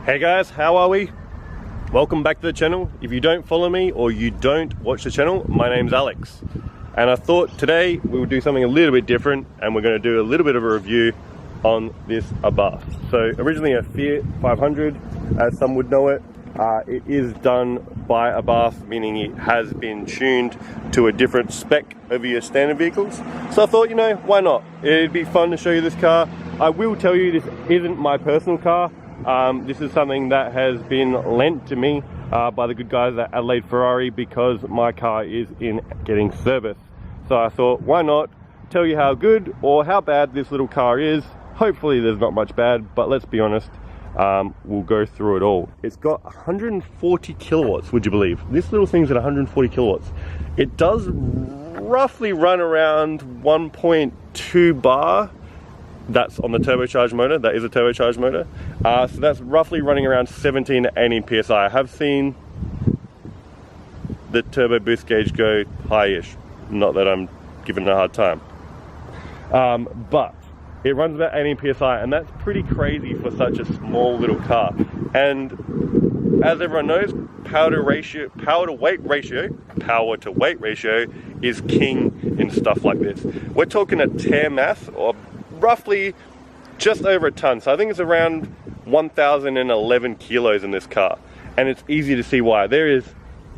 Hey guys, how are we? Welcome back to the channel. If you don't follow me or you don't watch the channel, my name's Alex. And I thought today we would do something a little bit different and we're going to do a little bit of a review on this Abarth. So originally a Fiat 500, as some would know it. It is done by Abarth, meaning it has been tuned to a different spec over your standard vehicles. So I thought, you know, why not? It'd be fun to show you this car. I will tell you this isn't my personal car. This is something that has been lent to me by the good guys at Adelaide Ferrari because my car is in getting serviced. So I thought, why not tell you how good or how bad this little car is. Hopefully there's not much bad, but let's be honest, we'll go through it all. It's got 140 kilowatts, would you believe? This little thing's at 140 kilowatts. It does roughly run around 1.2 bar. That's on the turbocharged motor. That is a turbocharged motor. So that's roughly running around 17 to 18 psi. I have seen the turbo boost gauge go high-ish. Not that I'm giving it a hard time. But it runs about 18 psi, and that's pretty crazy for such a small little car. And as everyone knows, power to weight ratio is king in stuff like this. We're talking a tare mass of roughly just over a ton. So I think it's around 1,011 kilos in this car. And it's easy to see why. There is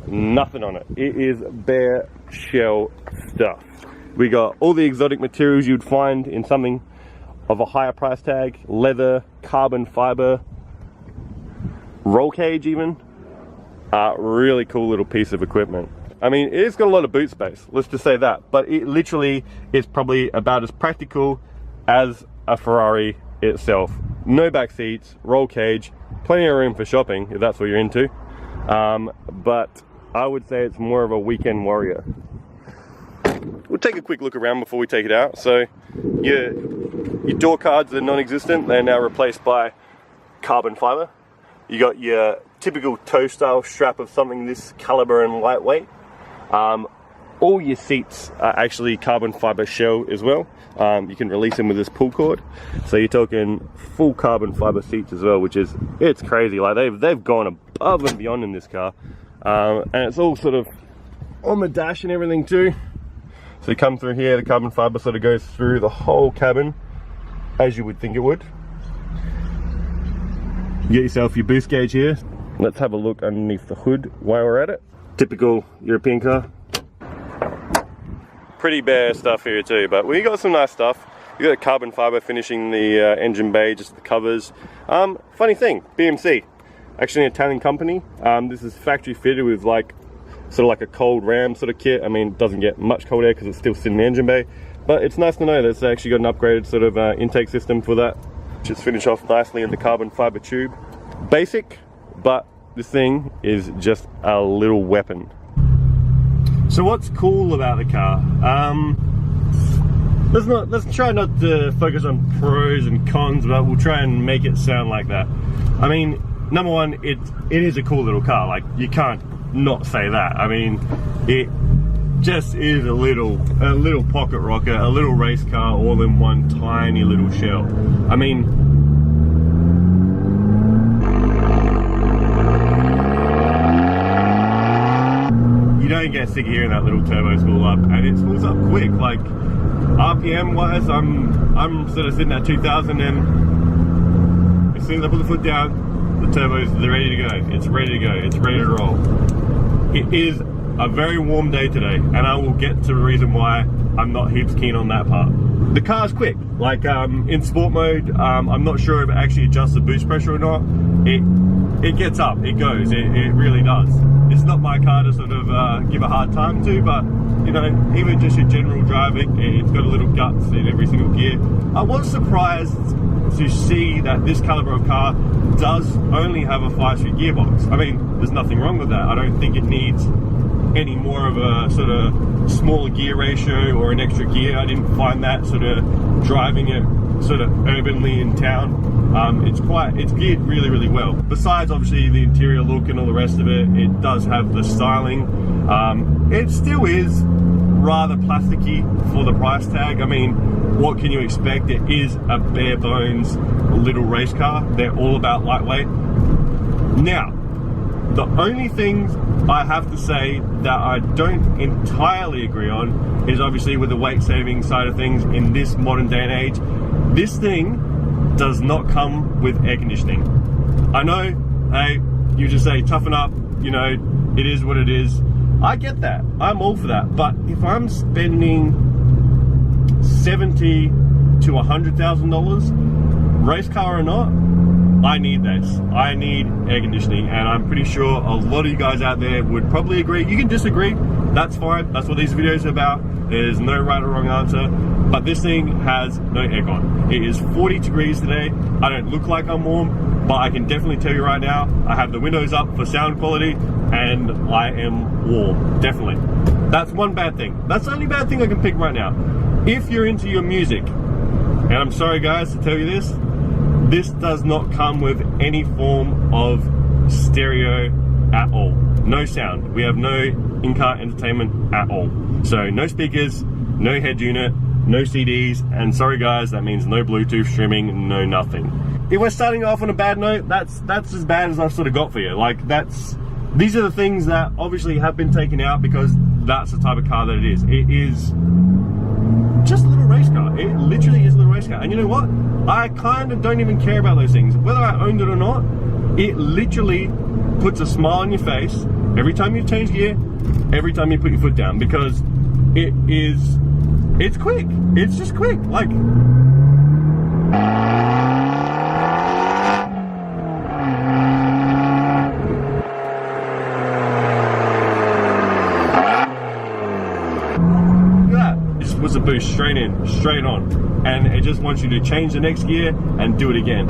nothing on it. It is bare shell stuff. We got all the exotic materials you'd find in something of a higher price tag. Leather, carbon fiber, roll cage even. Really cool little piece of equipment. I mean, it's got a lot of boot space, let's just say that. But it literally is probably about as practical as a Ferrari itself. No back seats, roll cage, plenty of room for shopping if that's what you're into. But I would say it's more of a weekend warrior. We'll take a quick look around before we take it out. So your door cards are non-existent. They're now replaced by carbon fiber. You got your typical toe style strap of something this caliber and lightweight. All your seats are actually carbon fiber shell as well. You can release them with this pull cord. So you're talking full carbon fiber seats as well, which is, it's crazy. Like they've gone above and beyond in this car. And it's all sort of on the dash and everything too. So you come through here, the carbon fiber sort of goes through the whole cabin, as you would think it would. You get yourself your boost gauge here. Let's have a look underneath the hood while we're at it. Typical European car. Pretty bare stuff here too, but we got some nice stuff. You got a carbon fiber finishing the engine bay, just the covers. Funny thing, BMC, actually an Italian company. This is factory fitted with like sort of like a cold ram sort of kit. I mean, it doesn't get much cold air because it's still sitting in the engine bay, but it's nice to know that it's actually got an upgraded sort of intake system for that. Just finish off nicely in the carbon fiber tube. Basic, but this thing is just a little weapon. So what's cool about the car? Let's try not to focus on pros and cons, but we'll try and make it sound like that. I mean, number one, it is a cool little car. Like, you can't not say that. I mean, it just is a little pocket rocket, a little race car, all in one tiny little shell. I mean, you don't get sick of hearing that little turbo spool up, and it spools up quick. Like RPM wise, I'm sort of sitting at 2,000, and as soon as I put the foot down, the they're ready to go. It's ready to go. It's ready to roll. It is a very warm day today, and I will get to the reason why I'm not heaps keen on that part. The car's quick. Like in sport mode, I'm not sure if it actually adjusts the boost pressure or not. It gets up, it goes, it really does. It's not my car to sort of give a hard time to, but you know, even just your general driving, it's got a little guts in every single gear. I was surprised to see that this caliber of car does only have a 5-speed gearbox. I mean, there's nothing wrong with that. I don't think it needs any more of a sort of smaller gear ratio or an extra gear. I didn't find that sort of driving it sort of urbanly in town. It's geared really well. Besides obviously the interior look and all the rest of it, it does have the styling. It still is rather plasticky for the price tag. I mean, what can you expect? It is a bare bones little race car. They're all about lightweight. Now, the only things I have to say that I don't entirely agree on is obviously with the weight saving side of things in this modern day and age. This thing does not come with air conditioning. I know, hey, you just say toughen up, you know, it is what it is. I get that, I'm all for that, but if I'm spending $70,000 to $100,000, race car or not, I need this. I need air conditioning, and I'm pretty sure a lot of you guys out there would probably agree. You can disagree, that's fine. That's what these videos are about. There's no right or wrong answer, but this thing has no aircon. It is 40 degrees today. I don't look like I'm warm, but I can definitely tell you right now, I have the windows up for sound quality, and I am warm, definitely. That's one bad thing. That's the only bad thing I can pick right now. If you're into your music, and I'm sorry guys to tell you this, this does not come with any form of stereo at all. No sound. We have no in-car entertainment at all. So no speakers, no head unit, no CDs, and sorry guys, that means no Bluetooth streaming, no nothing. If we're starting off on a bad note, that's as bad as I've sort of got for you. Like, these are the things that obviously have been taken out because that's the type of car that it is. It is just a little race car. It literally is a little race car. And you know what? I kind of don't even care about those things. Whether I owned it or not, it literally puts a smile on your face every time you change gear, every time you put your foot down, because it's quick. It's just quick. Like, was a boost straight in, straight on, and it just wants you to change the next gear and do it again.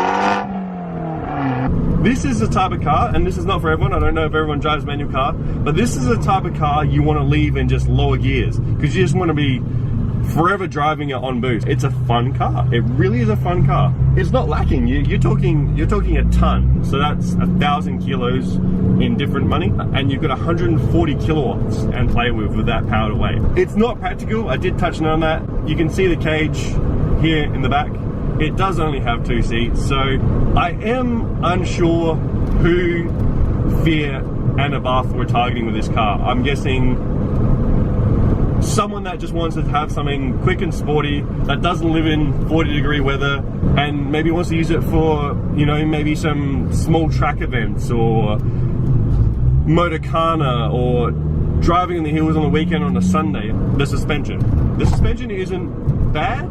This is the type of car, and this is not for everyone, I don't know if everyone drives a manual car, but this is the type of car you want to leave in just lower gears, because you just want to be forever driving it on boost. It's a fun car. It really is a fun car. It's not lacking. You're talking a ton, so that's 1,000 kilos in different money, and you've got 140 kilowatts and play with that power to weight. It's not practical. I did touch on that. You can see the cage here in the back. It does only have 2 seats, so I am unsure who Fiat and Abarth were targeting with this car. I'm guessing someone that just wants to have something quick and sporty, that doesn't live in 40-degree weather, and maybe wants to use it for, you know, maybe some small track events or Motocana or driving in the hills on the weekend on a Sunday. The suspension isn't bad,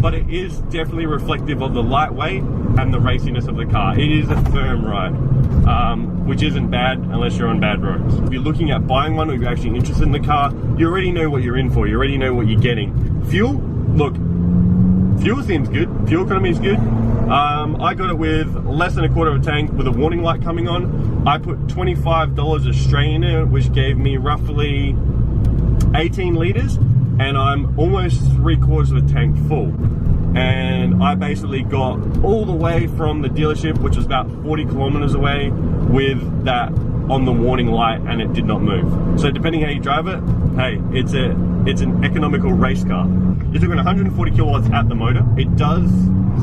but it is definitely reflective of the lightweight and the raciness of the car. It is a firm ride, which isn't bad unless you're on bad roads. If you're looking at buying one or you're actually interested in the car, you already know what you're in for. You already know what you're getting. Fuel, look, fuel seems good. Fuel economy is good. I got it with less than a quarter of a tank with a warning light coming on. I put $25 Australian in it, which gave me roughly 18 litres, and I'm almost 3/4 of a tank full. And I basically got all the way from the dealership, which was about 40 kilometers away, with that on the warning light, and it did not move. So depending how you drive it, hey, it's an economical race car. You're talking 140 kilowatts at the motor. It does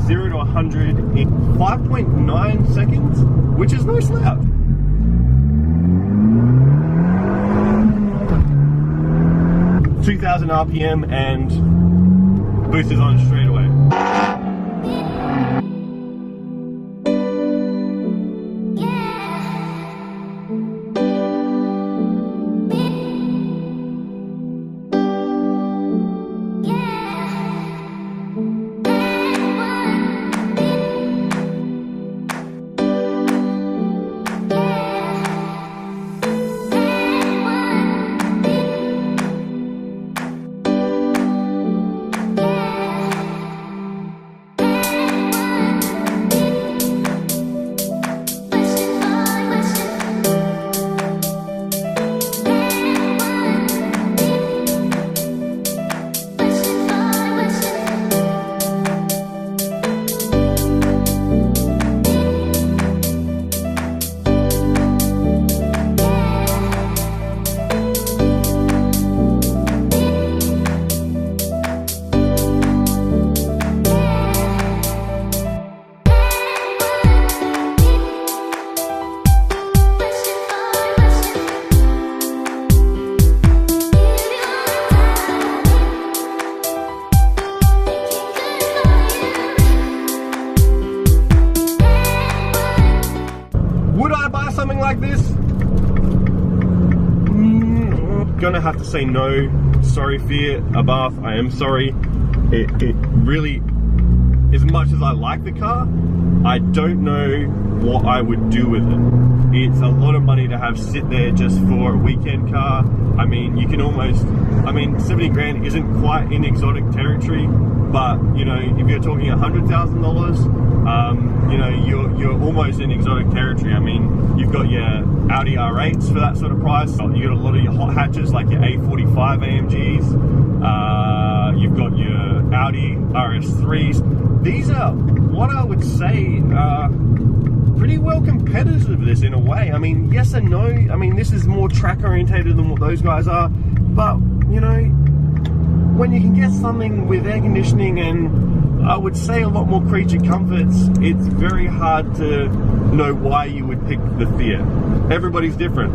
0 to 100 in 5.9 seconds, which is no slouch. $2,000 RPM and boost is on straight away. gonna have to say no. Sorry, Fiat Abarth, I am sorry. It really, as much as I like the car, I don't know what I would do with it. It's a lot of money to have sit there just for a weekend car. I mean, you can almost, I mean, 70 grand isn't quite in exotic territory, but you know, if you're talking $100,000, you know, you're almost in exotic territory. I mean, you've got your Audi R8s for that sort of price. You got a lot of your hot hatches like your A45 AMGs. You've got your Audi RS3s. These are what I would say pretty well competitive of this in a way. I mean, yes and no. I mean, this is more track orientated than what those guys are, but you know, when you can get something with air conditioning and I would say a lot more creature comforts, it's very hard to know why you would pick the Fiat. Everybody's different.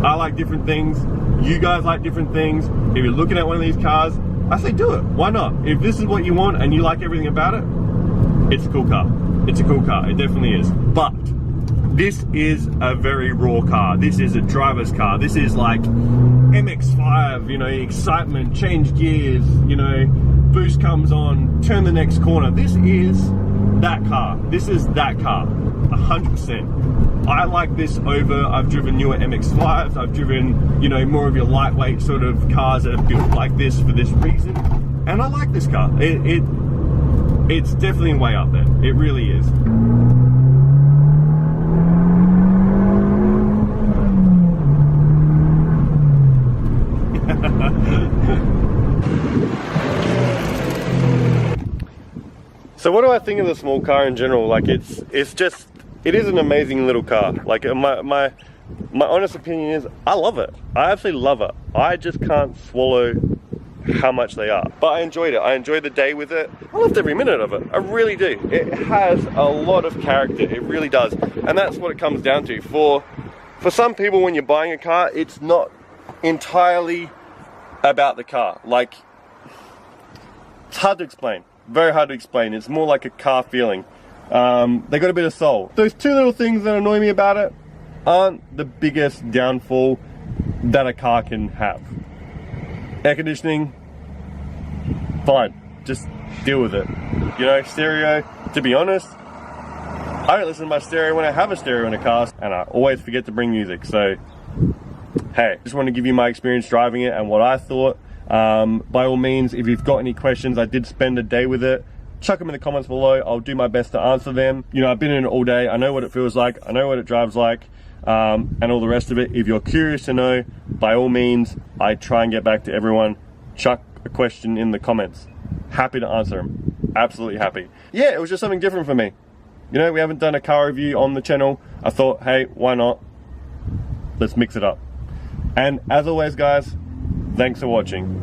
I like different things. You guys like different things. If you're looking at one of these cars, I say do it. Why not? If this is what you want and you like everything about it, it's a cool car. It's a cool car. It definitely is. But this is a very raw car. This is a driver's car. This is like MX-5, you know, excitement, change gears, you know, boost comes on, turn the next corner. This is that car. This is that car, 100%. I like this over, I've driven newer MX-5s, I've driven, you know, more of your lightweight sort of cars that are built like this for this reason. And I like this car. It's definitely way up there. It really is. So what do I think of the small car in general? Like it is an amazing little car. Like my honest opinion is I love it. I absolutely love it. I just can't swallow how much they are. But I enjoyed it. I enjoyed the day with it. I loved every minute of it. I really do. It has a lot of character. It really does. And that's what it comes down to. For some people, when you're buying a car, it's not entirely about the car. Like, it's hard to explain. Very hard to explain. It's more like a car feeling. They got a bit of soul. Those two little things that annoy me about it aren't the biggest downfall that a car can have. Air conditioning, fine, just deal with it. You know, stereo, to be honest, I don't listen to my stereo when I have a stereo in a car, and I always forget to bring music, so hey, just want to give you my experience driving it and what I thought. By all means, if you've got any questions, I did spend a day with it, chuck them in the comments below. I'll do my best to answer them. You know, I've been in it all day. I know what it feels like. I know what it drives like, and all the rest of it. If you're curious to know, by all means, I try and get back to everyone. Chuck a question in the comments. Happy to answer them. Absolutely happy. Yeah, it was just something different for me. You know, we haven't done a car review on the channel. I thought, hey, why not? Let's mix it up. And as always, guys, thanks for watching.